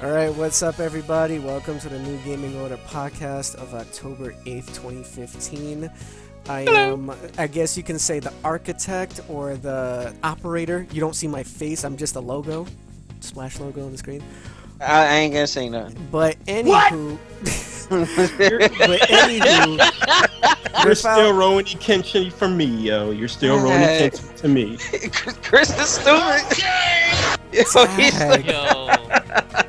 Alright, what's up everybody? Welcome to the New Gaming Order podcast of October 8th, 2015. I am, I guess you can say, the architect or the operator. You don't see my face, I'm just a logo. Splash logo on the screen. I ain't gonna say nothing. But anywho... You're still Rowan Kenshin for me, yo. You're still Rowan Kenshin to me. Chris is stupid. Yo,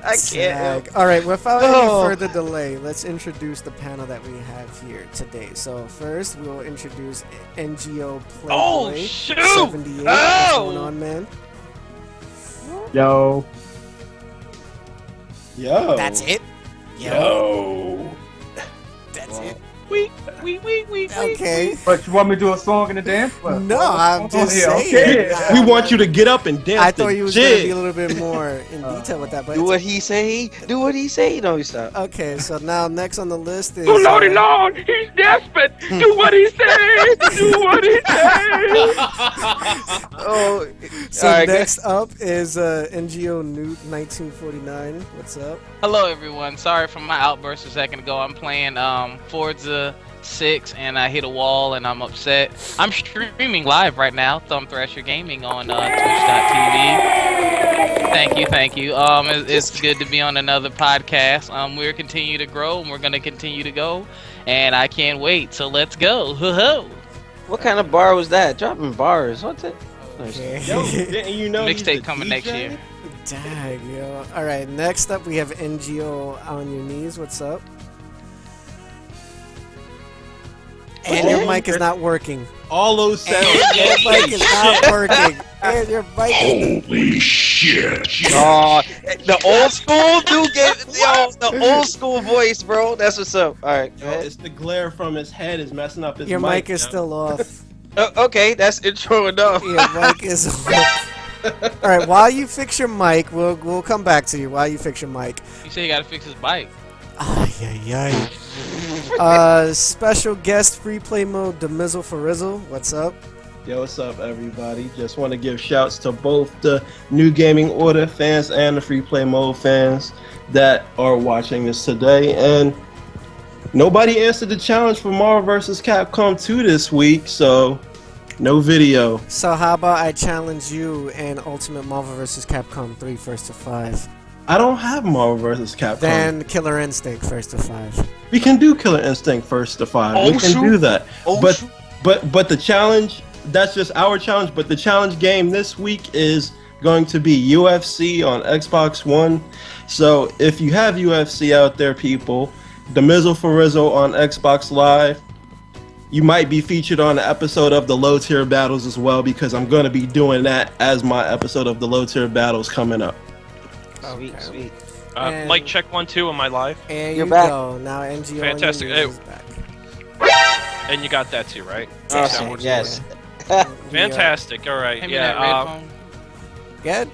I can't. Alright, without any further delay, let's introduce the panel that we have here today. So first, we'll introduce NGO Playboy 78. What's going on, man? Yo. That's it? Yo. That's it? Okay. But you want me to do a song and a dance? No, I'm just saying. Okay. We want you to get up and dance. I thought you was going to be a little bit more in detail with that. But do what he say. Do what he say. No, stop. Okay, so now next on the list is... Oh, Lordy Lord, he's desperate. Do what he say. Do what he say. So right, next up is NGO Newt 1949. What's up? Hello, everyone. Sorry for my outburst a second ago. I'm playing Forza 6 and I hit a wall and I'm upset. I'm streaming live right now, Thumb Thrasher Gaming on Twitch.tv. Thank you. It's good to be on another podcast. We're continue to grow and we're gonna continue to go, and I can't wait. So let's go. Ho-ho. What kind of bar was that? Dropping bars. What's it? Okay. Yo, didn't you know mixtape coming next year? Dang, yo. All right, next up we have NGO on your knees. What's up? And your mic is not working. All those sounds. Your mic is not working. And your mic is... Holy shit. The old school dude the old school voice, bro. That's what's up. All right. Yo, it's the glare from his head is messing up his Your mic. mic is still off. Okay, that's intro enough. Your mic is off. All right, while you fix your mic, we'll come back to you. While you fix your mic. You say you gotta fix his bike. Special guest free play mode, Demizzle for Rizzle. What's up? Yo, what's up, everybody? Just want to give shouts to both the New Gaming Order fans and the Free Play Mode fans that are watching this today. And nobody answered the challenge for Marvel vs. Capcom 2 this week, so no video. So how about I challenge you in Ultimate Marvel vs. Capcom 3 first to 5? I don't have Marvel vs. Capcom. Then Killer Instinct first to 5. We can do Killer Instinct first to 5. We can do that. But the challenge, that's just our challenge. But the challenge game this week is going to be UFC on Xbox One. So if you have UFC out there, people, Demizzle for Rizzle on Xbox Live. You might be featured on an episode of the Low Tier Battles as well, because I'm going to be doing that as my episode of the Low Tier Battles coming up. Sweet. Mic check 1 2 on my live. And You're you back. go. Now NGO Fantastic. is back. And you got that too, right? Awesome. Yes. Fantastic. All right. Hand me that red phone. Good?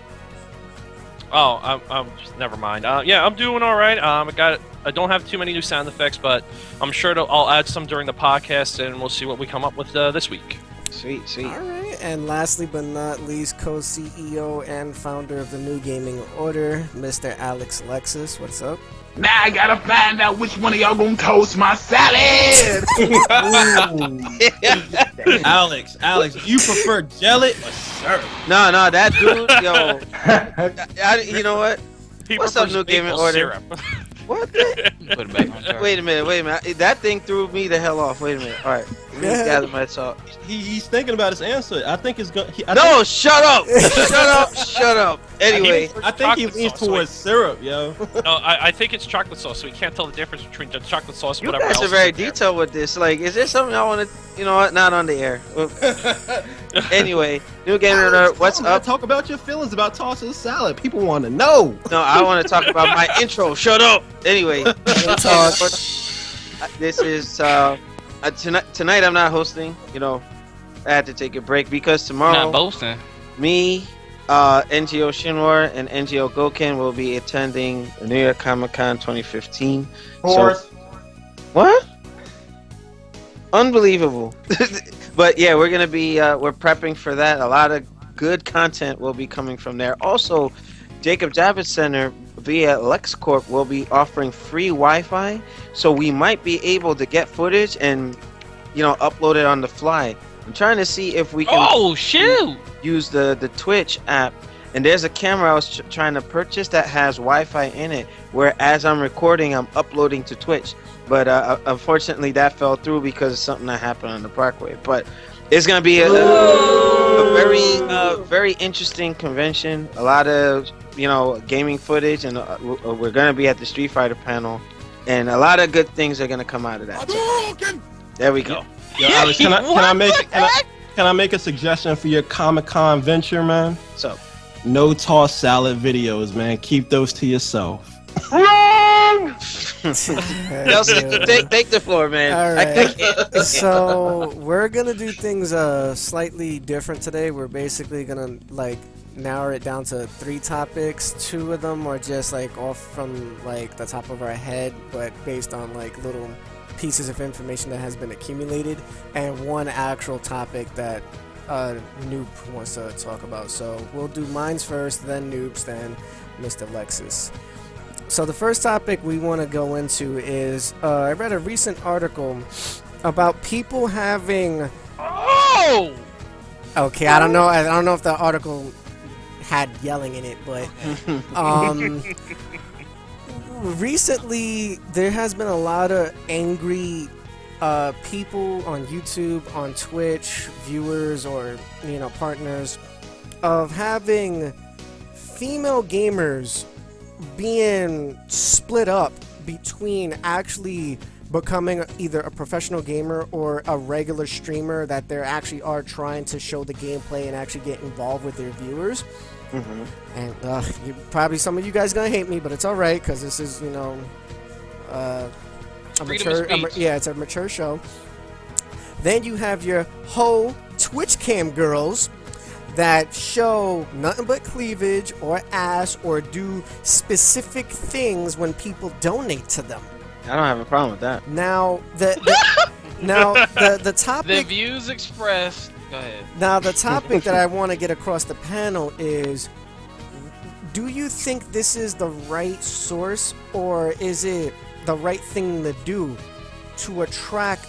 Oh, I'm just, never mind. Yeah, I'm doing all right. I don't have too many new sound effects, but I'm sure I'll add some during the podcast, and we'll see what we come up with this week. Sweet. Alright, and lastly but not least, co-CEO and founder of the New Gaming Order, Mr. Alex Lexus. What's up? Now I gotta find out which one of y'all gonna toast my salad. Alex, do you prefer jelly or syrup? No, that dude, yo. You know what? What's up, New Gaming Order? Syrup. What? Put it back on charge. Wait a minute. That thing threw me the hell off. Wait a minute. All right. Let me gather my thought. He's thinking about his answer. I think it's going. No, shut up! Shut up! Anyway, I think he leans towards syrup, yo. No, I think it's chocolate sauce, so we can't tell the difference between the chocolate sauce and you whatever guys else. are very detailed with this. Like, is there something I want to? You know what? Not on the air. Anyway, New Gaming Order, what's up? Talk about your feelings about tossing a salad. People want to know. No, I want to talk about my intro. Shut up. Anyway, this is tonight. I'm not hosting. You know, I had to take a break because tomorrow, Not boasting. me, NGO Shinwar, and NGO Goken will be attending New York Comic Con 2015. Horse. What? Unbelievable. But yeah, we're gonna be we're prepping for that. A lot of good content will be coming from there. Also, Jacob Javits Center via LexCorp will be offering free Wi-Fi, so we might be able to get footage and, you know, upload it on the fly. I'm trying to see if we can use the Twitch app. And there's a camera I was trying to purchase that has Wi-Fi in it, where as I'm recording, I'm uploading to Twitch. But unfortunately, that fell through because of something that happened on the Parkway. But it's gonna be a very interesting convention. A lot of, you know, gaming footage, and we're gonna be at the Street Fighter panel, and a lot of good things are gonna come out of that. So, there we go. Yo, Alex, can I make a suggestion for your Comic-Con venture, man? So, no toss salad videos, man. Keep those to yourself. take the floor, man. All right. So we're gonna do things slightly different today. We're basically gonna like narrow it down to 3 topics. 2 of them are just like off from like the top of our head, but based on like little pieces of information that has been accumulated, and 1 actual topic that Noob wants to talk about. So we'll do mine's first, then Noob's, then Mr. Lexus. So the first topic we want to go into is I read a recent article about people having. Oh. Okay, I don't know if the article had yelling in it, but recently there has been a lot of angry people on YouTube, on Twitch, viewers or, you know, partners, of having female gamers being split up between actually becoming either a professional gamer or a regular streamer that they actually are trying to show the gameplay and actually get involved with their viewers. And probably some of you guys gonna hate me, but it's all right because this is, you know, it's a mature show. Then you have your whole Twitch cam girls that show nothing but cleavage or ass or do specific things when people donate to them. I don't have a problem with that. Now the topic. The views expressed. Go ahead. Now the topic that I want to get across the panel is: do you think this is the right source, or is it the right thing to do to attract,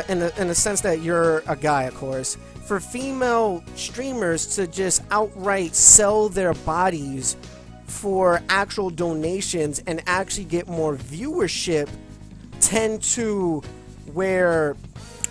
in the sense that you're a guy, of course, for female streamers to just outright sell their bodies for actual donations and actually get more viewership, tend to where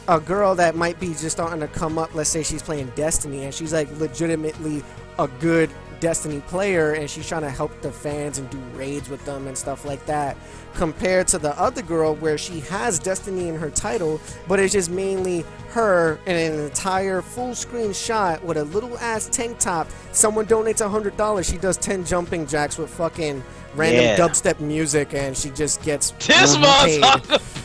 a girl that might be just starting to come up, let's say she's playing Destiny and she's like legitimately a good Destiny player and she's trying to help the fans and do raids with them and stuff like that, compared to the other girl where she has Destiny in her title, but it's just mainly her in an entire full screen shot with a little ass tank top. Someone donates $100, she does 10 jumping jacks with fucking random dubstep music, and she just gets this paid.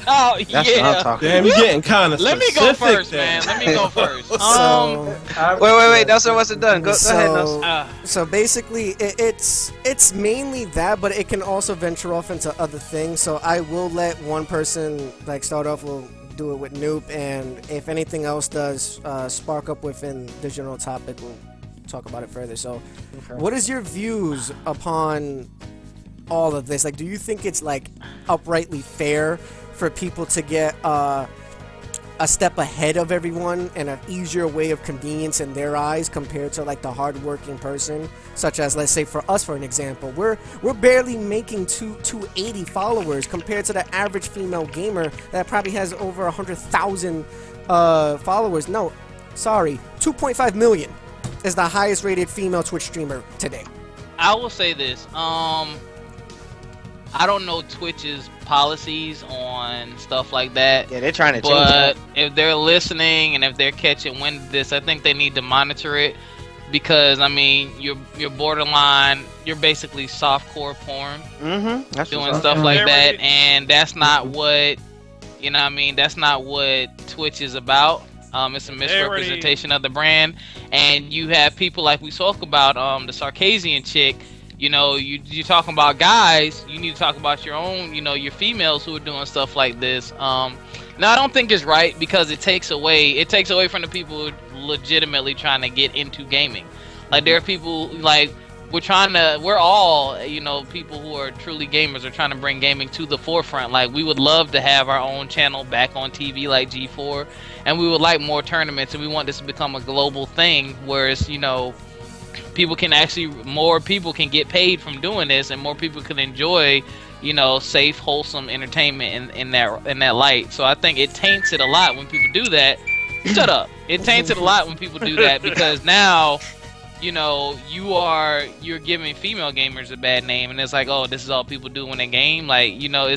Oh, That's what I'm talking Damn, you're getting kind of Let me go first, man. Let me go first. Wait. Nelson wasn't done. Go ahead, Nelson. So basically, it's mainly that, but it can also venture off into other things. So I will let one person like start off. We'll do it with Noob, and if anything else does spark up within the general topic, we'll talk about it further. So, what is your views upon all of this? Like, do you think it's like uprightly fair for people to get a step ahead of everyone and an easier way of convenience in their eyes compared to like the hardworking person, such as, let's say for us, for an example, we're barely making 280 followers compared to the average female gamer that probably has over 100,000 followers. No, sorry, 2.5 million is the highest rated female Twitch streamer today. I will say this. I don't know Twitch's policies on stuff like that. Yeah, they're trying to change But that. if they're listening and if they're catching wind of this, I think they need to monitor it, because I mean, you're borderline. You're basically softcore porn, That's doing stuff like that, and that's not what, you know what I mean. That's not what Twitch is about. It's a misrepresentation of the brand, and you have people like we talk about, the Sarkazian chick. You know, you're talking about guys. You need to talk about your own, you know, your females who are doing stuff like this. Now, I don't think it's right, because it takes away from the people who are legitimately trying to get into gaming. Like, there are people like we're all, you know, people who are truly gamers are trying to bring gaming to the forefront. Like, we would love to have our own channel back on TV like G4, and we would like more tournaments, and we want this to become a global thing, whereas, you know, more people can get paid from doing this, and more people can enjoy, you know, safe, wholesome entertainment in that light. So I think it taints it a lot when people do that. Shut up. It taints it a lot when people do that, because now, you know, you're giving female gamers a bad name, and it's like, oh, this is all people do when they game. Like, you know,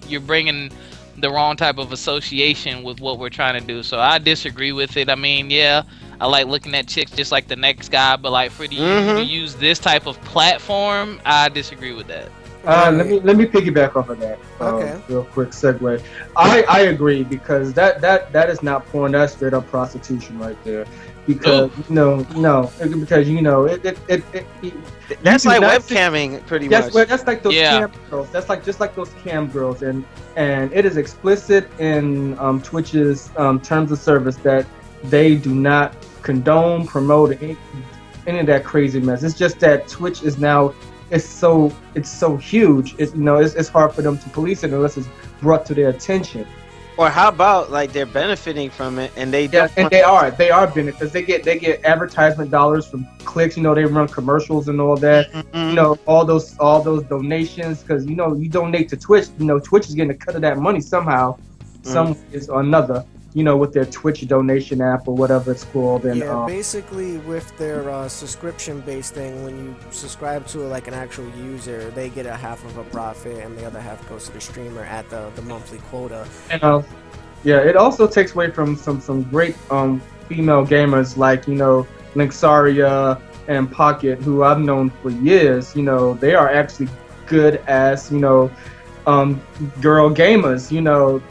you're bringing the wrong type of association with what we're trying to do. So I disagree with it. I mean, yeah, I like looking at chicks just like the next guy, but like for you to use this type of platform, I disagree with that. Let me piggyback off of that. Okay. Real quick segue. I agree, because that is not porn. That's straight up prostitution right there. Because because you know it that's like webcamming pretty much. That's like those cam girls. That's like just like those cam girls, and it is explicit in Twitch's terms of service that they do not condone, promote any of that crazy mess. It's just that Twitch is now it's so huge. It's hard for them to police it unless it's brought to their attention. Or how about like they're benefiting from it, and they don't they are benefiting, because they get advertisement dollars from clicks. You know, they run commercials and all that. You know, all those donations, because you know, you donate to Twitch. You know, Twitch is getting a cut of that money somehow, some is or another. You know, with their Twitch donation app or whatever it's called. And basically with their subscription-based thing, when you subscribe to like an actual user, they get a half of a profit, and the other half goes to the streamer at the monthly quota. And it also takes away from some great female gamers, like, you know, Linksaria and Pocket, who I've known for years. You know, they are actually good as, you know, girl gamers, you know.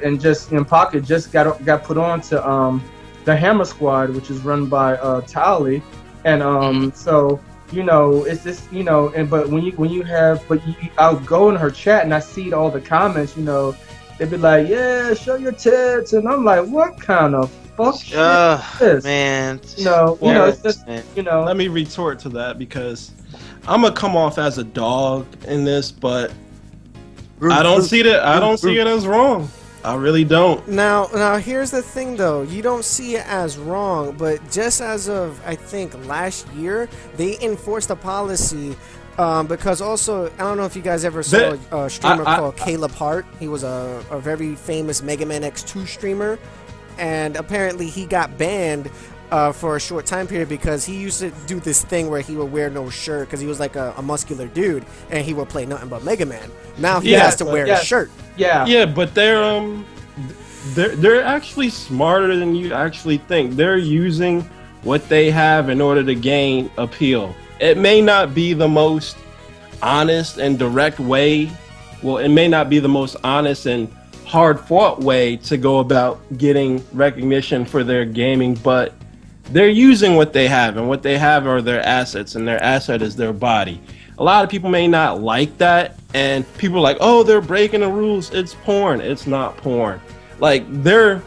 And just in Pocket just got put on to the Hammer Squad, which is run by Tali, and so, you know, it's just, you know, but I'll go in her chat and I see all the comments, you know, they'd be like, yeah, show your tits, and I'm like, what kind of fuck shit is this? Man, it's just, you know. Let me retort to that, because I'm gonna come off as a dog in this, but I don't see it as wrong. I really don't. Now here's the thing though. You don't see it as wrong, but just as of, I think, last year, they enforced a policy, because also, I don't know if you guys ever saw a streamer called Caleb Hart. He was a very famous Mega Man X2 streamer, and apparently he got banned for a short time period, because he used to do this thing where he would wear no shirt, because he was like a muscular dude, and he would play nothing but Mega Man. Now he has to wear a shirt. Yeah, but they're actually smarter than you actually think. They're using what they have in order to gain appeal. It may not be the most honest and direct way. Well, it may not be the most honest and hard-fought way to go about getting recognition for their gaming, but they're using what they have, and what they have are their assets, and their asset is their body. A lot of people may not like that, and people are like, oh, they're breaking the rules. It's porn. It's not porn. Like, they're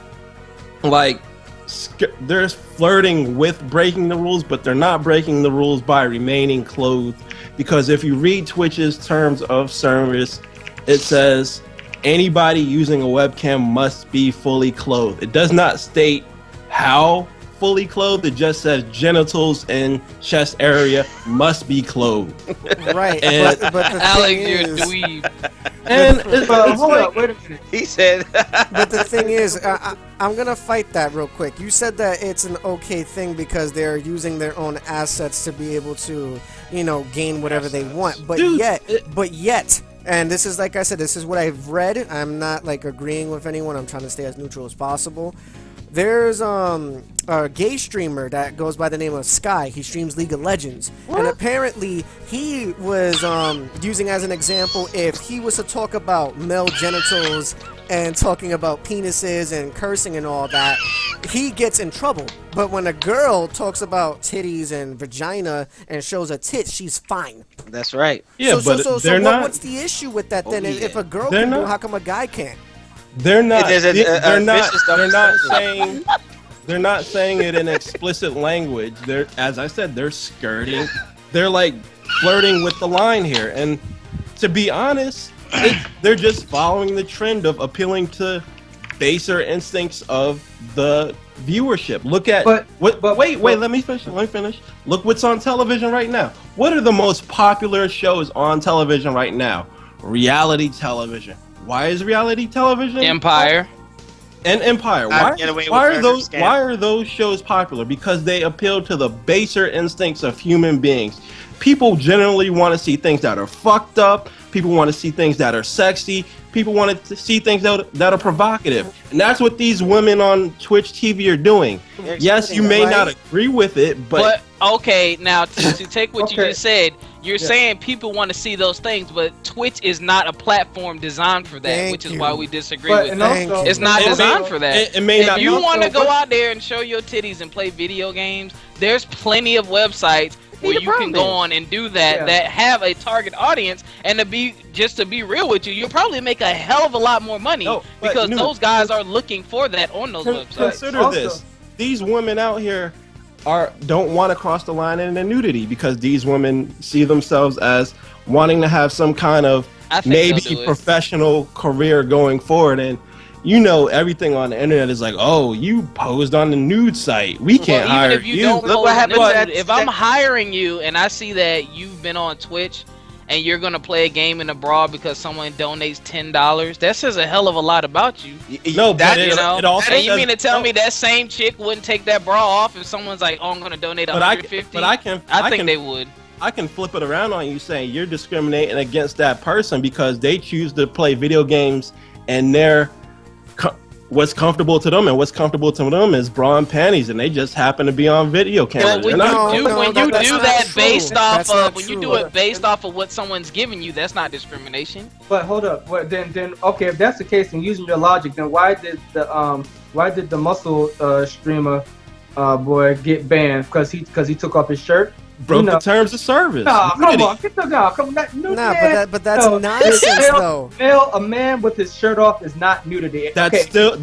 flirting with breaking the rules, but they're not breaking the rules by remaining clothed, because if you read Twitch's terms of service, it says anybody using a webcam must be fully clothed. It does not state how fully clothed. It just says genitals and chest area must be clothed. Right. And, but the Alex, thing you're a is, dweeb. and Hold up, wait a minute. he said. but the thing is, I'm gonna fight that real quick. You said that it's an okay thing because they're using their own assets to be able to, you know, gain whatever they want. But yet, and this is, like I said, this is what I've read. I'm not like agreeing with anyone. I'm trying to stay as neutral as possible. There's a gay streamer that goes by the name of Sky. He streams League of Legends. What? And apparently he was using as an example, if he was to talk about male genitals and talking about penises and cursing and all that, he gets in trouble. But when a girl talks about titties and vagina and shows a tit, she's fine. That's right. Yeah, what's the issue with that then? If a girl can do it, how come a guy can't? They're not saying they're not saying it in explicit language. They're, as I said, they're skirting they're like flirting with the line here. And to be honest, they're just following the trend of appealing to baser instincts of the viewership. Look at wait, let me finish. Look what's on television right now. What are the most popular shows on television right now? Reality television. Why is reality television? Empire. And Empire. Why are those shows popular? Because they appeal to the baser instincts of human beings. People generally want to see things that are fucked up. People want to see things that are sexy. People want to see things that are provocative. And that's what these women on Twitch TV are doing. Yes, you may not agree with it, but okay, now to take what you just said, you're saying people want to see those things, but Twitch is not a platform designed for that, which is why we disagree with that. It's not designed for that. If you want to go out there and show your titties and play video games, there's plenty of websites where you can go on and do that that have a target audience. And to be real with you, you'll probably make a hell of a lot more money because those guys are looking for that on those websites. Consider this: these women out here don't want to cross the line into nudity because these women see themselves as wanting to have some kind of maybe professional career going forward. And you know, everything on the internet is like, oh, you posed on the nude site. We can't hire you. Look what happens if I'm hiring you and I see that you've been on Twitch and you're gonna play a game in a bra because someone donates $10. That says a hell of a lot about you. No, but it also. And you mean to tell me that same chick wouldn't take that bra off if someone's like, oh, I'm gonna donate $150? I think they would. I can flip it around on you, saying you're discriminating against that person because they choose to play video games and they're what's comfortable to them, and what's comfortable to them is bra and panties, and they just happen to be on video cameras. When you do that based off of what someone's giving you, that's not discrimination. But hold up, then okay, if that's the case, and using your logic, then why did the muscle streamer boy get banned? Because he took off his shirt. Broke the terms of service. No, come on. But that's nonsense, though. A man with his shirt off is not nudity. That's still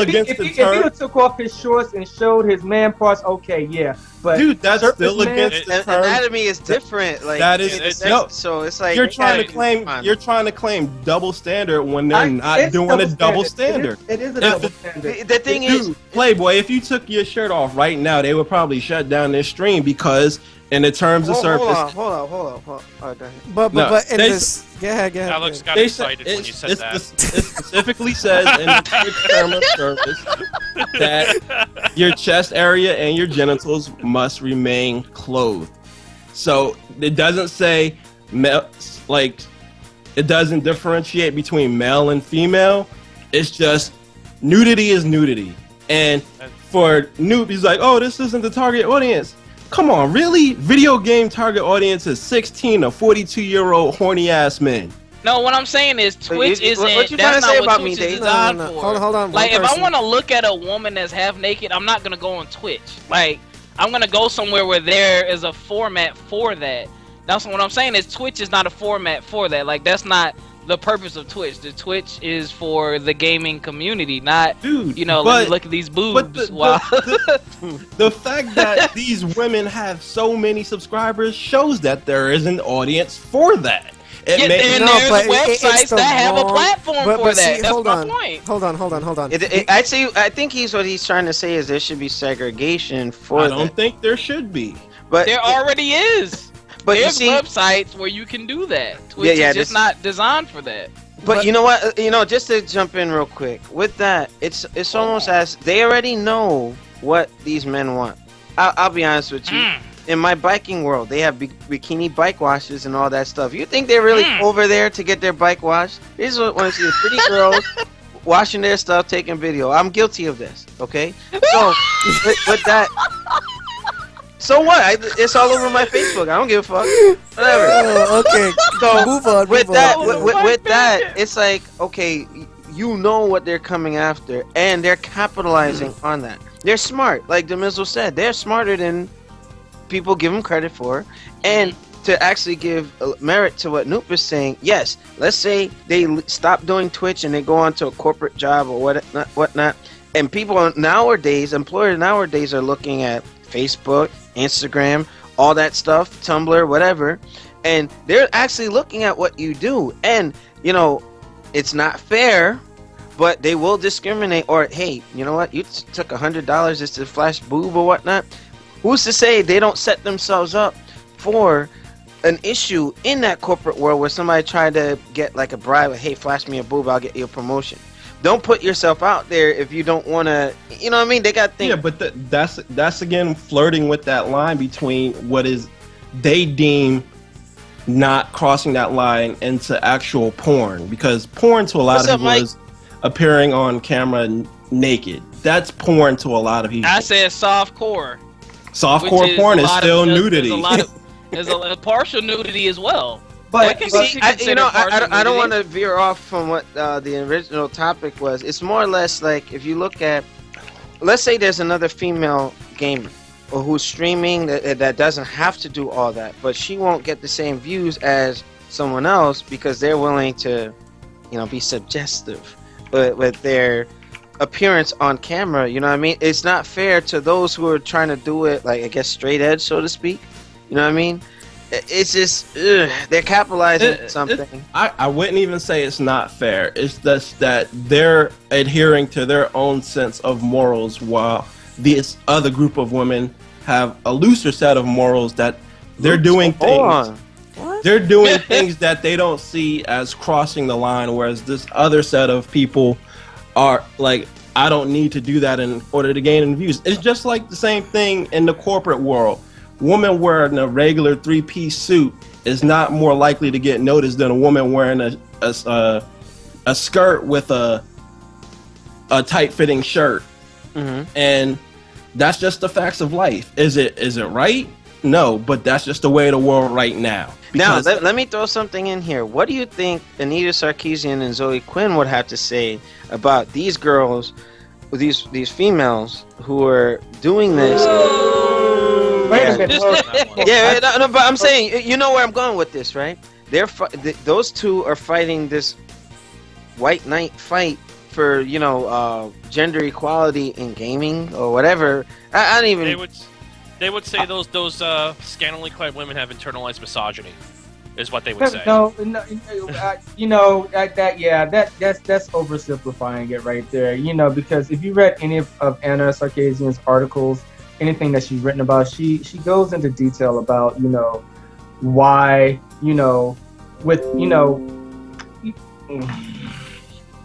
against the term. If he took off his shorts and showed his man parts, okay, yeah. But dude, that's still against the term. Anatomy is different. Like that is so it's like you're trying to claim double standard when they're not doing a double standard. It is a double standard. The thing is, Playboy, if you took your shirt off right now, they would probably shut down this stream because in the terms of service. Hold on. Go ahead. But in this, go ahead. Alex got excited when you said that. It specifically says in the term of service that your chest area and your genitals must remain clothed. So it doesn't say it doesn't differentiate between male and female. It's just nudity is nudity. And for newbies, like, oh, this isn't the target audience. Come on, really? Video game target audience is 16 to 42-year-old horny ass men. No, what I'm saying is Twitch isn't. What you trying to say about me, Dave? Hold on. Like, if I want to look at a woman that's half naked, I'm not gonna go on Twitch. Like, I'm gonna go somewhere where there is a format for that. That's what I'm saying is Twitch is not a format for that. Like, that's not the purpose of Twitch. The Twitch is for the gaming community, not let me look at these boobs. The fact that these women have so many subscribers shows that there is an audience for that. There's websites that have a platform for that. That's my point. Hold on. I think what he's trying to say is there should be segregation for that. I don't think there should be. But there already is. But there's websites where you can do that. Twitch is just not designed for that. But you know what? Just to jump in real quick with that, it's almost as they already know what these men want. I'll be honest with you. In my biking world, they have bikini bike washes and all that stuff. You think they're really over there to get their bike washed? They just want to see the pretty girls washing their stuff, taking video. I'm guilty of this. Okay, so with that. So what? It's all over my Facebook. I don't give a fuck. Whatever. Okay. So move on. With that, it's like, okay, you know what they're coming after, and they're capitalizing on that. They're smart, like Demizzle said. They're smarter than people give them credit for, and to actually give merit to what Noop is saying. Yes, let's say they stop doing Twitch and they go on to a corporate job or whatnot, and people nowadays, employers nowadays, are looking at Facebook, Instagram, all that stuff, Tumblr, whatever, and they're actually looking at what you do, and you know, it's not fair, but they will discriminate. Or hey, you know what? You took $100 just to flash boob or whatnot. Who's to say they don't set themselves up for an issue in that corporate world where somebody tried to get like a bribe? Hey, flash me a boob, I'll get you a promotion. Don't put yourself out there if you don't want to. You know what I mean? They got things. Yeah, but that's again flirting with that line between what is they deem not crossing that line into actual porn, because porn to a lot of people is appearing on camera naked. That's porn to a lot of people. I said softcore. Softcore porn is still nudity. There's a partial nudity as well. But see, I don't want to veer off from what the original topic was. It's more or less like if you look at, let's say there's another female gamer or who's streaming that doesn't have to do all that, but she won't get the same views as someone else because they're willing to, you know, be suggestive with their appearance on camera. You know what I mean? It's not fair to those who are trying to do it, like, I guess, straight edge, so to speak. You know what I mean? It's just, they're capitalizing something. I wouldn't even say it's not fair. It's just that they're adhering to their own sense of morals, while this other group of women have a looser set of morals that they're doing things. They're doing things that they don't see as crossing the line, whereas this other set of people are like, I don't need to do that in order to gain views. It's just like the same thing in the corporate world. Woman wearing a regular 3-piece suit is not more likely to get noticed than a woman wearing a skirt with a tight-fitting shirt. And that's just the facts of life. Is it right? No, but that's just the way of the world right now. Now, let me throw something in here. What do you think Anita Sarkeesian and Zoe Quinn would have to say about these girls, these females who are doing this? Wait a minute. But I'm saying, you know where I'm going with this, right? Those two are fighting this white knight fight for, you know, gender equality in gaming or whatever. I don't even. They would say those scantily clad women have internalized misogyny, is what they would say. No, you know that's oversimplifying it right there. You know, because if you read any of Anna Sarkeesian's articles, anything that she's written about, she goes into detail about, you know, why, you know, with, you know.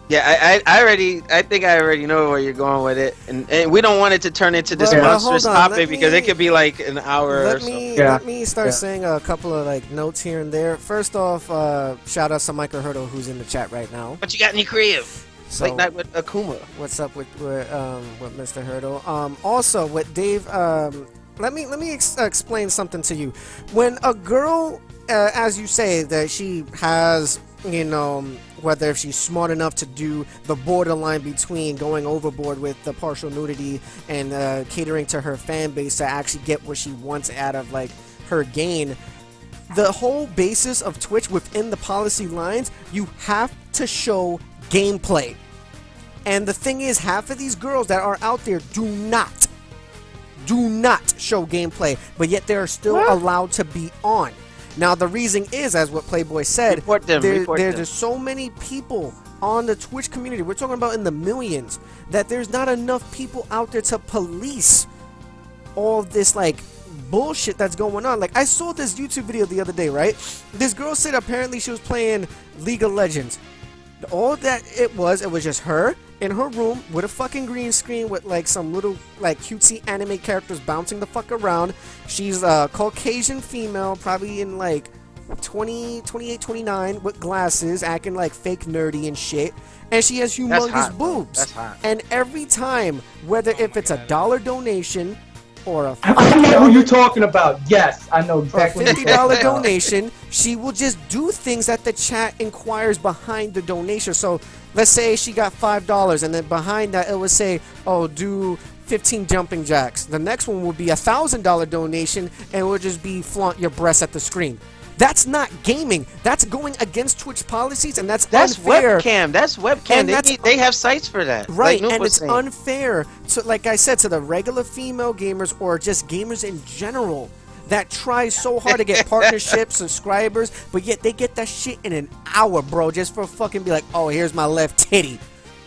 Yeah, I think I already know where you're going with it, and we don't want it to turn into this monstrous topic because it could be like an hour or so. Let me start saying a couple of like notes here and there. First off, shout out to Michael Hurdle, who's in the chat right now. What you got in your crib? So, Late night with Akuma. What's up with Mr. Hurdle? Also with Dave, let me explain something to you. When a girl, as you say, that she has, you know, whether if she's smart enough to do the borderline between going overboard with the partial nudity and catering to her fan base to actually get what she wants out of like her gain, the whole basis of Twitch within the policy lines, you have to show gameplay. And the thing is, half of these girls that are out there do not show gameplay, but yet they're still allowed to be on. Now, the reason is, as what Playboy said, there's so many people on the Twitch community, we're talking about in the millions, that there's not enough people out there to police all this, like, bullshit that's going on. Like, I saw this YouTube video the other day, right? This girl said apparently she was playing League of Legends. All that it was just her in her room with a fucking green screen with like some little like cutesy anime characters bouncing the fuck around. She's a Caucasian female, probably in like 28, 29, with glasses, acting like fake nerdy and shit. And she has humongous boobs. That's hot. And every time, whether if it's a $1 donation or a I know who you're talking about. Yes, I know exactly. Or a $50 donation, she will just do things that the chat inquires behind the donation. So let's say she got $5, and then behind that it would say, "Oh, do 15 jumping jacks." The next one would be a $1,000 donation, and it would just be flaunt your breasts at the screen. That's not gaming. That's going against Twitch policies, and that's unfair. Webcam. That's webcam. They have sites for that. Right, like and it's unfair to, like I said, to the regular female gamers or just gamers in general. that tries so hard to get partnerships, subscribers, but yet they get that shit in an hour, bro, just for fucking be like, oh, here's my left titty.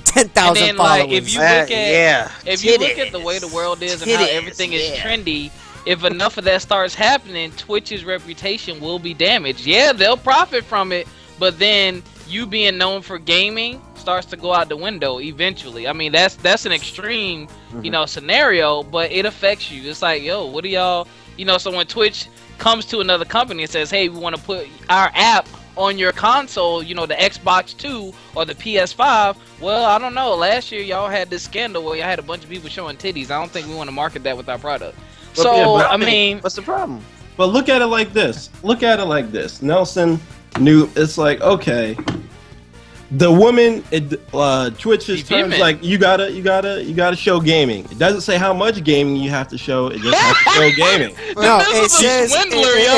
10,000 followers. Like, if you look at you look at the way the world is and how everything is trendy, if enough of that starts happening, Twitch's reputation will be damaged. Yeah, they'll profit from it, but then you being known for gaming starts to go out the window eventually. I mean, that's an extreme, you know, scenario, but it affects you. It's like, yo, what do y'all, you know? So when Twitch comes to another company and says, hey, we want to put our app on your console, you know, the Xbox 2 or the PS5, well, I don't know. Last year, y'all had this scandal where y'all had a bunch of people showing titties. I don't think we want to market that with our product. So, I mean, what's the problem? But look at it like this. Look at it like this. Nelson knew, it's like, okay, the woman, Twitch's terms like you gotta show gaming. It doesn't say how much gaming you have to show. It just has to show gaming. No, it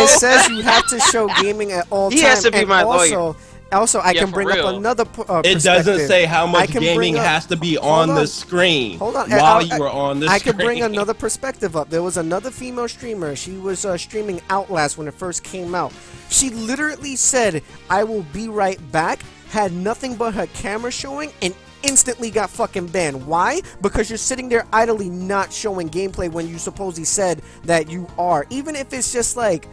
says you have to show gaming at all times. He has to be my lawyer. Also, I can bring up another It doesn't say how much gaming has to be on the screen while you are on the screen. I can bring another perspective up. There was another female streamer. She was streaming Outlast when it first came out. She literally said, I will be right back, had nothing but her camera showing, and instantly got fucking banned. Why? Because you're sitting there idly not showing gameplay when you supposedly said that you are. Even if it's just like,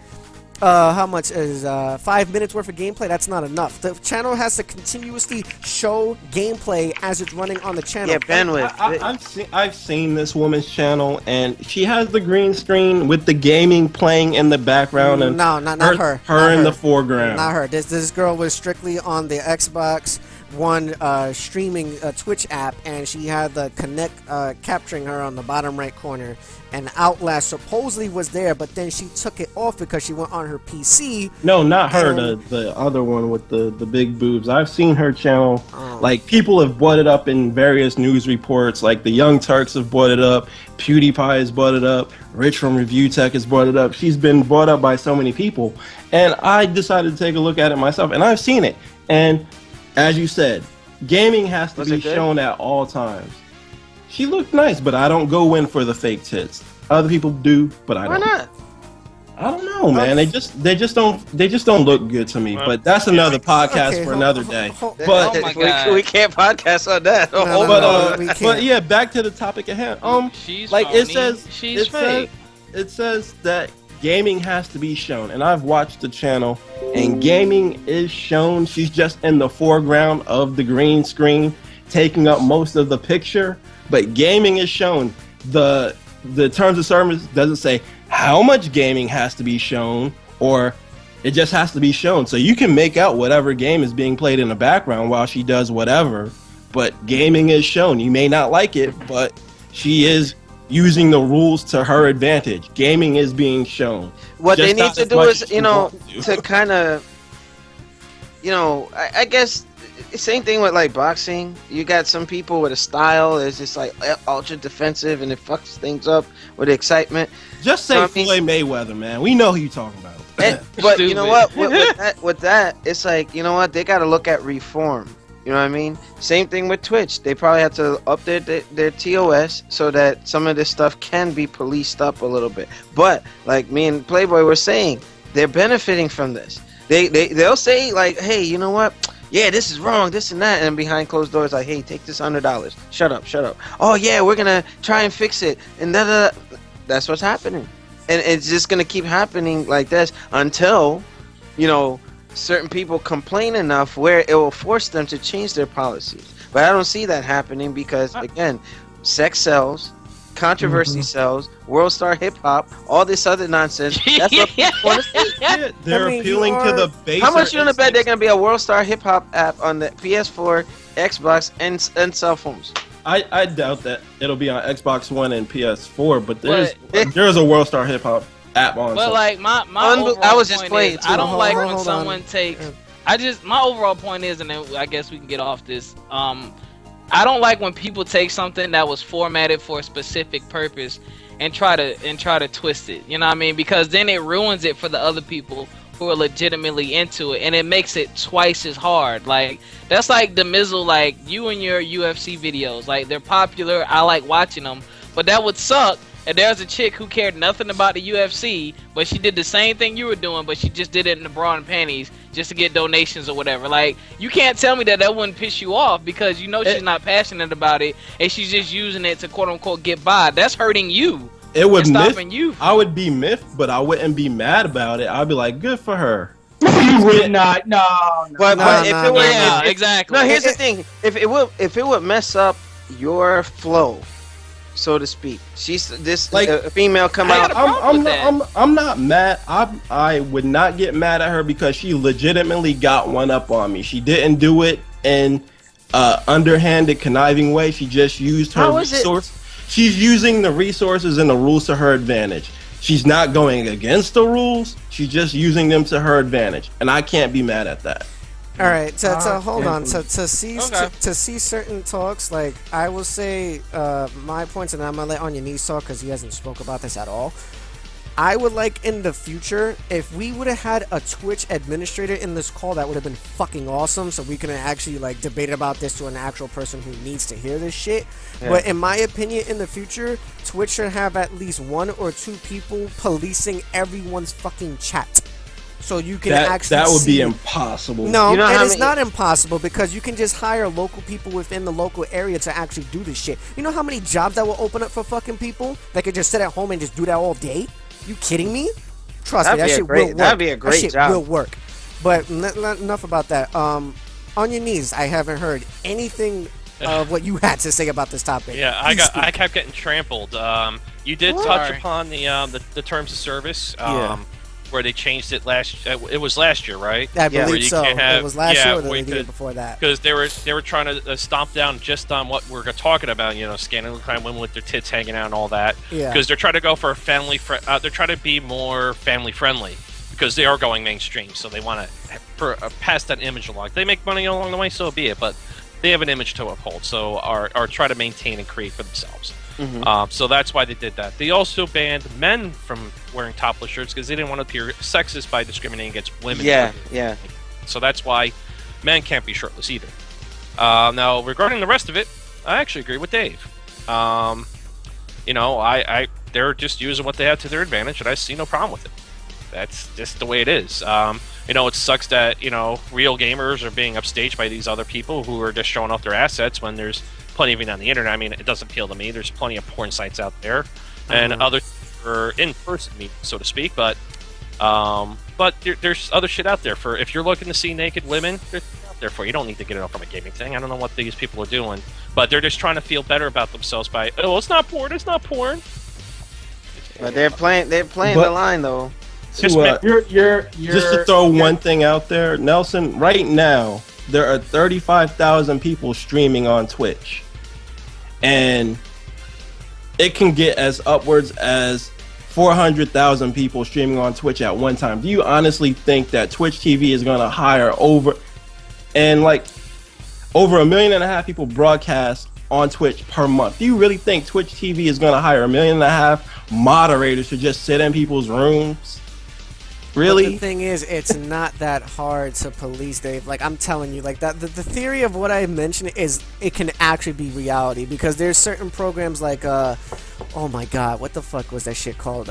how much is 5 minutes worth of gameplay? That's not enough. The channel has to continuously show gameplay as it's running on the channel. Yeah, bandwidth. I've seen this woman's channel, and she has the green screen with the gaming playing in the background, and not her. Her in the foreground. Not her. This girl was strictly on the Xbox One streaming Twitch app, and she had the Kinect capturing her on the bottom right corner. And Outlast supposedly was there, but then she took it off because she went on her PC. No, not her. The other one with the big boobs. I've seen her channel. Like, people have brought it up in various news reports. Like, the Young Turks have brought it up. PewDiePie has brought it up. Rich from Review Tech has brought it up. She's been brought up by so many people. And I decided to take a look at it myself. And I've seen it. And as you said, gaming has to be shown at all times. She looked nice, but I don't go in for the fake tits. Other people do, but I don't. Why not? I don't know, man. They just don't look good to me. But that's another podcast for another day. But oh my God. We can't podcast on that. But yeah, back to the topic at hand. She's like phony. it says, she's fake. It says that gaming has to be shown, and I've watched the channel, and gaming is shown. She's just in the foreground of the green screen, taking up most of the picture. But gaming is shown. The terms of service doesn't say how much gaming has to be shown, or it just has to be shown. So you can make out whatever game is being played in the background while she does whatever, but gaming is shown. You may not like it, but she is using the rules to her advantage. Gaming is being shown. What they need to do is, you know, to kind of, you know, I guess same thing with like boxing. You got some people with a style that's just like ultra defensive, and it fucks things up with excitement. Just say Floyd Mayweather, man. We know who you're talking about. But you know what? With that, it's like, you know what? They got to look at reform. You know what I mean? Same thing with Twitch. They probably have to update their TOS so that some of this stuff can be policed up a little bit. But like me and Playboy were saying, they're benefiting from this. They'll say like, hey, you know what? Yeah, this is wrong, this and that, and behind closed doors, like, hey, take this $100. Shut up. Oh yeah, we're gonna try and fix it, and that's what's happening, and it's just gonna keep happening like this until, you know, certain people complain enough where it will force them to change their policies. But I don't see that happening because, again, sex sells, controversy sells, World Star Hip Hop, all this other nonsense. That's what people want to see. Yeah, they're appealing to the base. How much you want to bet they're going to be a World Star Hip Hop app on the PS4, Xbox, and cell phones? I doubt that it'll be on Xbox One and PS4, but there's a World Star Hip Hop app on. But like my I was just playing. I don't like when someone takes. My overall point is, and then I guess we can get off this. I don't like when people take something that was formatted for a specific purpose and try to twist it. You know what I mean? Because then it ruins it for the other people who are legitimately into it, and it makes it twice as hard. Like, that's like the Mizzle, like, you and your UFC videos, like, they're popular, I like watching them, but that would suck if there's a chick who cared nothing about the UFC, but she did the same thing you were doing, but she just did it in the bra and panties just to get donations or whatever. Like, you can't tell me that wouldn't piss you off because you know she's not passionate about it and she's just using it to quote unquote get by. That's hurting you. It would stopping you. I would be miffed, but I wouldn't be mad about it. I'd be like, good for her. You would not. No. But if it would, exactly. No, here's the thing. If it would mess up your flow, so to speak. She's this like a female come out. I'm not mad. I would not get mad at her because she legitimately got one up on me. She didn't do it in underhanded, conniving way. She just used her resource. She's using the resources and the rules to her advantage. She's not going against the rules. She's just using them to her advantage, and I can't be mad at that. All right, so hold on. To see certain talks, like I will say my points, and I'm gonna let On Your Knees talk because he hasn't spoke about this at all. I would like in the future if we would have had a Twitch administrator in this call, that would have been fucking awesome. So we can actually like debate about this to an actual person who needs to hear this shit. Yeah. But in my opinion, in the future, Twitch should have at least 1 or 2 people policing everyone's fucking chat. So you can actually that would be impossible. No, you know, and it's not impossible because you can just hire local people within the local area to actually do this shit. You know how many jobs that will open up for fucking people that could just sit at home and just do that all day? You kidding me? Trust me, that shit will work. That'd be a great job. That shit will work. But enough about that. On Your Knees, I haven't heard anything of what you had to say about this topic. Yeah, I kept getting trampled. You did touch upon the terms of service. Where they changed it it was last year, right? I believe so. It was last year or the year before that. Because they were trying to stomp down just on what we're talking about, you know, scandal crime, women with their tits hanging out and all that. Yeah. Because they're trying to go for a they're trying to be more family friendly because they are going mainstream, so they want to pass that image along. They make money along the way, so be it. But they have an image to uphold, so are try to maintain and create for themselves. Mm-hmm. So that's why they did that. They also banned men from wearing topless shirts because they didn't want to appear sexist by discriminating against women. Yeah. So that's why men can't be shirtless either. Now, regarding the rest of it, I actually agree with Dave. You know, they're just using what they have to their advantage, and I see no problem with it. That's just the way it is. You know, it sucks that, you know, real gamers are being upstaged by these other people who are just showing off their assets when there's plenty of it on the internet. I mean, it doesn't appeal to me. There's plenty of porn sites out there, and other for in-person meet, so to speak. But there's other shit out there for if you're looking to see naked women. There's out there for you. You don't need to get it up from a gaming thing. I don't know what these people are doing, but they're just trying to feel better about themselves by it's not porn. It's not porn. But they're playing the line though. Just to throw one thing out there, Nelson. Right now, there are 35,000 people streaming on Twitch. And it can get as upwards as 400,000 people streaming on Twitch at one time. Do you honestly think that Twitch TV is going to hire over 1.5 million people broadcast on Twitch per month? Do you really think Twitch TV is going to hire 1.5 million moderators to just sit in people's rooms? Really? But the thing is, it's not that hard to police, Dave. Like, I'm telling you, like, that the theory of what I mentioned is it can actually be reality because there's certain programs like, oh my god, what the fuck was that shit called?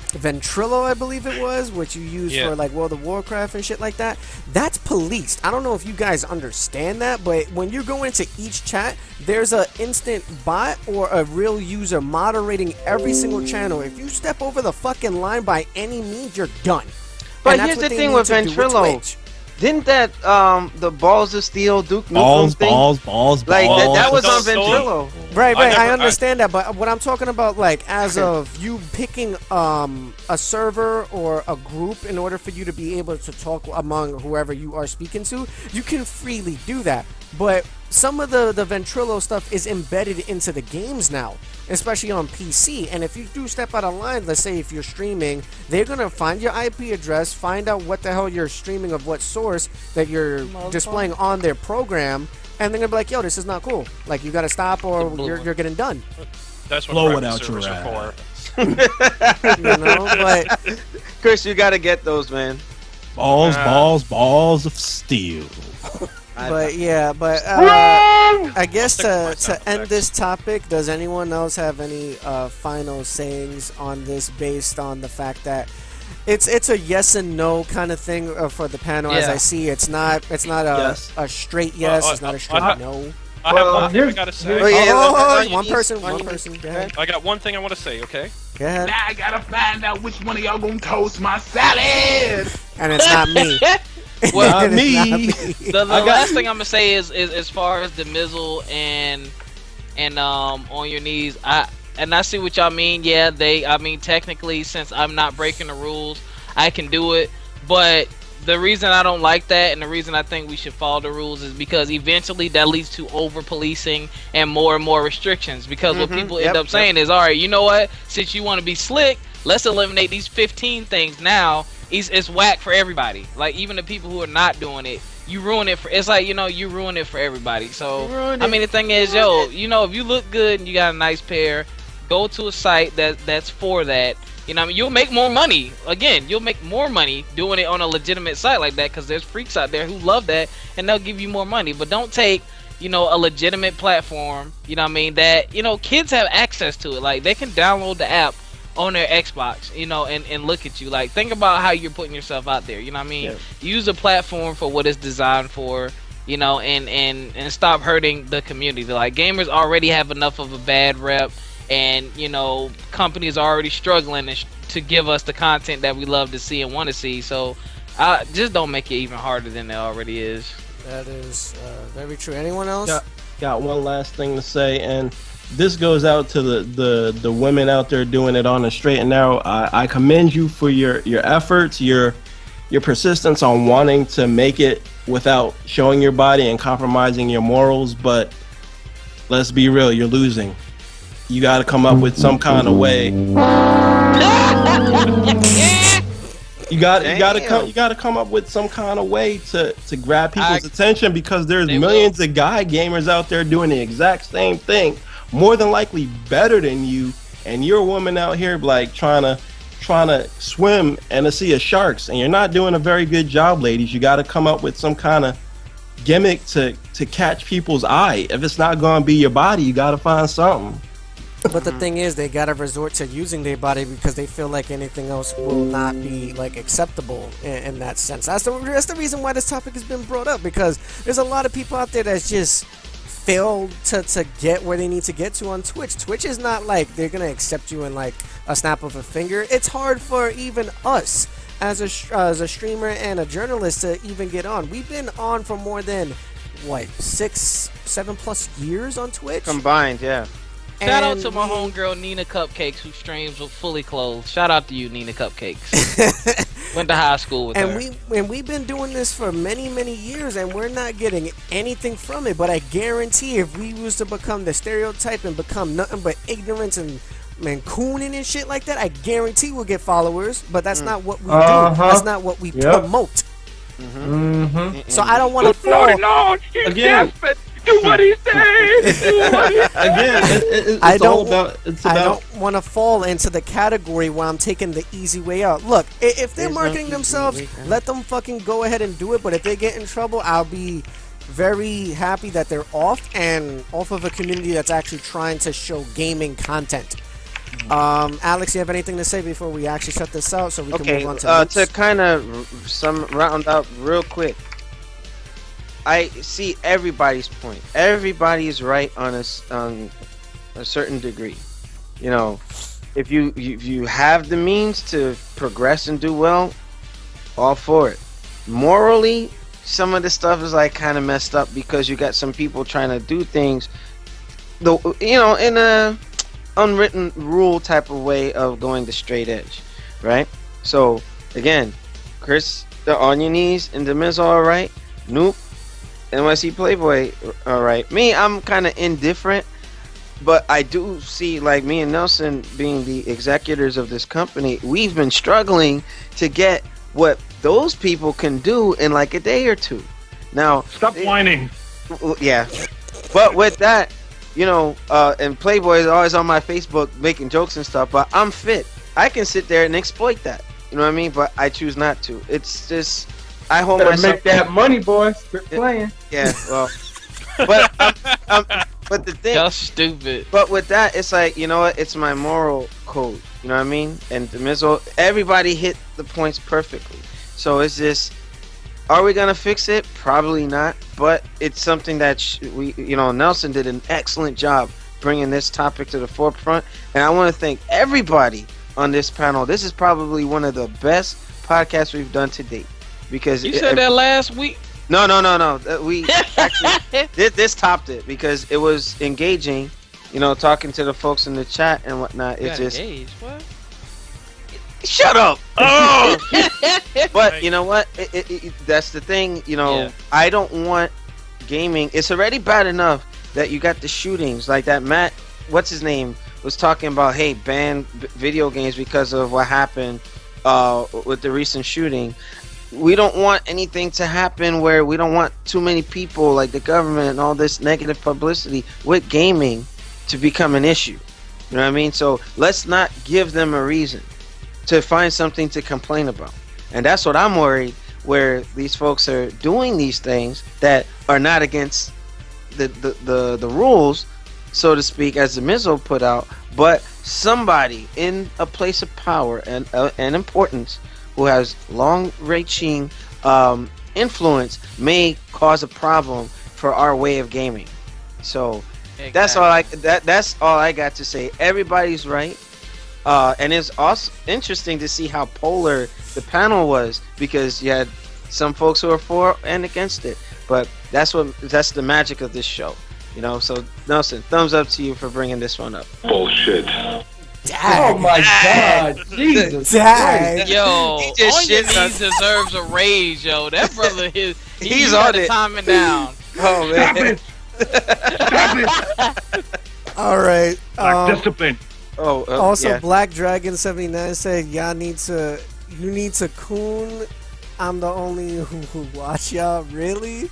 Ventrilo, I believe it was, which you use for like World of Warcraft and shit like that. That's policed. I don't know if you guys understand that, but when you go into each chat, there's an instant bot or a real user moderating every single channel. If you step over the fucking line by any means, you're done. But here's the thing with Ventrilo. Didn't that the Balls of Steel Duke Nukem thing? Balls. Like that was on Ventrilo. Right. I understand that, but what I'm talking about, like, as of you picking a server or a group in order for you to be able to talk among whoever you are speaking to, you can freely do that. But some of the Ventrilo stuff is embedded into the games now, especially on PC. And if you do step out of line, let's say if you're streaming, they're going to find your IP address, find out what the hell you're streaming of what source that you're displaying on their program, and they're going to be like, yo, this is not cool. Like, you got to stop or you're getting done. That's what blow it out your ass. You know, but Chris, you got to get those, man. Balls of steel. But yeah, I guess to end this topic, does anyone else have any final sayings on this based on the fact that it's a yes and no kind of thing for the panel? As I see, it's not a straight yes, it's not a straight no. I have one thing I gotta say. One person. Go ahead. I got one thing I want to say. Okay. Go ahead. Now I gotta find out which one of y'all gonna toast my salad. And it's not me. Well, Not me. The last thing I'm gonna say is as far as the mizzle and on your knees, I see what y'all mean. Yeah, I mean technically, since I'm not breaking the rules, I can do it. But the reason I don't like that, and the reason I think we should follow the rules, is because eventually that leads to over policing and more restrictions. Because what people end up saying is, all right, you know what? Since you want to be slick, let's eliminate these 15 things now. It's whack for everybody. Like, even the people who are not doing it, you ruin it for. It's like, you ruin it for everybody. So I mean, the thing is, if you look good and you got a nice pair, go to a site that's for that. You'll make more money. Again, you'll make more money doing it on a legitimate site like that, because there's freaks out there who love that, and they'll give you more money. But don't take, a legitimate platform, that, kids have access to it. Like, they can download the app on their Xbox, and look at you. Like, think about how you're putting yourself out there. Use a platform for what it's designed for, and stop hurting the community. Like, gamers already have enough of a bad rep, and companies are already struggling to give us the content that we love to see and want to see. So just don't make it even harder than it already is. That is very true. Anyone else? Got one last thing to say, and this goes out to the women out there doing it on the straight and narrow. I commend you for your efforts, your persistence on wanting to make it without showing your body and compromising your morals. But let's be real, you're losing. You got to come up with some kind of way. You got to come up with some kind of way to grab people's attention, because there's millions of guy gamers out there doing the exact same thing, more than likely better than you, and you're a woman out here like trying to swim in a sea of sharks, and you're not doing a very good job, ladies. You got to come up with some kind of gimmick to catch people's eye. If it's not going to be your body, you got to find something. But the thing is, they gotta resort to using their body because they feel like anything else will not be like acceptable in that sense. That's the reason why this topic has been brought up, because there's a lot of people out there that's just failed to get where they need to get to on Twitch. Twitch is not like they're gonna accept you in like a snap of a finger. It's hard for even us as a streamer and a journalist to even get on. We've been on for more than 6-7+ years on Twitch combined. Yeah. Shout out to my homegirl Nina Cupcakes, who streams with fully clothed. Shout out to you, Nina Cupcakes. Went to high school with her. We've been doing this for many years, and we're not getting anything from it. But I guarantee, if we was to become the stereotype and become nothing but ignorance and cooning and shit like that, I guarantee we'll get followers. But that's not what we do. That's not what we promote. So I don't want to fall. No, again. Do what he says. Again, it's all about. I don't want to fall into the category where I'm taking the easy way out. Look, if they're marketing themselves, let them fucking go ahead and do it. But if they get in trouble, I'll be very happy that they're off of a community that's actually trying to show gaming content. Alex, you have anything to say before we actually shut this out, so we can move on to kind of round out real quick. I see everybody's point. Everybody is right on a certain degree. If you have the means to progress and do well, all for it. Morally, some of the stuff is like kind of messed up, because you got some people trying to do things, in a unwritten rule type of way of going the straight edge, right? So again, Chris, the on your knees and the Miz, all right. Nope. NYC Playboy, alright. Me, I'm kind of indifferent, but I do see, like, me and Nelson being the executors of this company, we've been struggling to get what those people can do in like a day or two. Now, stop whining. Yeah, but with that, and Playboy is always on my Facebook making jokes and stuff, but I'm fit. I can sit there and exploit that. You know what I mean? But I choose not to. It's just I hold Better myself. make that money, boys. Quit playing. Yeah, well, but but the thing. Y'all stupid. But with that, it's like, you know what? It's my moral code. You know what I mean? And the Mizzo, everybody hit the points perfectly. So it's just, are we gonna fix it? Probably not. But it's something that Nelson did an excellent job bringing this topic to the forefront. And I want to thank everybody on this panel. This is probably one of the best podcasts we've done to date. Because you said that last week. No. We actually this topped it because it was engaging. You know, talking to the folks in the chat and whatnot. It's just engaged. What? Shut up. Oh. But you know what? That's the thing. You know, yeah. I don't want gaming. It's already bad enough that you got the shootings like that. Matt, what's his name, was talking about, hey, ban video games because of what happened with the recent shooting. We don't want anything to happen where we don't want too many people, like the government and all this negative publicity with gaming, to become an issue. You know what I mean? So let's not give them a reason to find something to complain about. And that's what I'm worried, where these folks are doing these things that are not against the rules, so to speak, as the Mizzo put out, but somebody in a place of power and importance who has long-reaching influence may cause a problem for our way of gaming. So exactly. That's all I got to say. Everybody's right, and it's also interesting to see how polar the panel was, because you had some folks who are for and against it. But that's the magic of this show, you know. So Nelson, thumbs up to you for bringing this one up. Bullshit. Dag. Oh my God, Jesus! Dag. Yo, On Your Knees deserves a raise, yo. That brother he's on it. Timing down. Oh man. All right. Discipline. Also, yeah. Black Dragon 79 said, you need to coon. I'm the only who watch y'all. Really?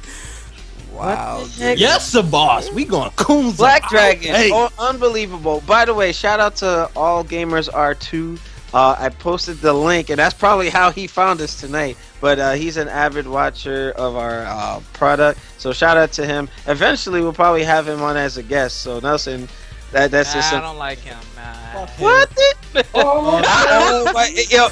Wow. Yes, the boss. We gonna coon Black Dragon. Hey. Oh, unbelievable. By the way, shout out to All Gamers R2. I posted the link, and that's probably how he found us tonight. But he's an avid watcher of our product, so shout out to him. Eventually, we'll probably have him on as a guest. So Nelson, that's just. I don't like him. Nah. What?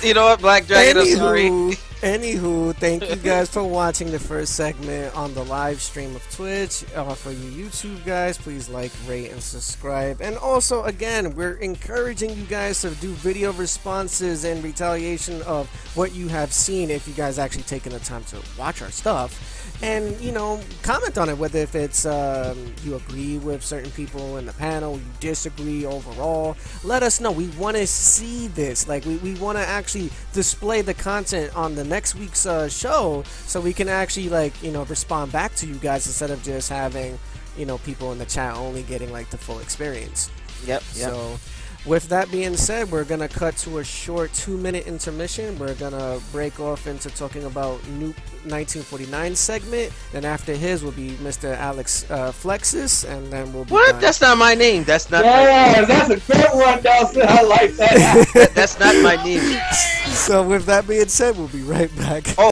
You know what, Black Dragon? I'm sorry. Anywho, thank you guys for watching the first segment on the live stream of Twitch. For you YouTube guys, please like, rate, and subscribe. And also, again, we're encouraging you guys to do video responses in retaliation of what you have seen if you guys actually taken the time to watch our stuff. And, you know, comment on it, whether if it's you agree with certain people in the panel, you disagree overall. Let us know. We want to see this. Like, we want to actually display the content on the next week's show, so we can actually, like, you know, respond back to you guys instead of just having, you know, people in the chat only getting, like, the full experience. Yep. So with that being said, we're gonna cut to a short 2-minute intermission. We're gonna break off into talking about Nuke 1949 segment. Then after his will be Mr. Alex Flexus, and then we'll be What? done. That's not my name. That's not. Yeah, that's a good one, Nelson. I like that. That's not my name. So with that being said, we'll be right back. Oh.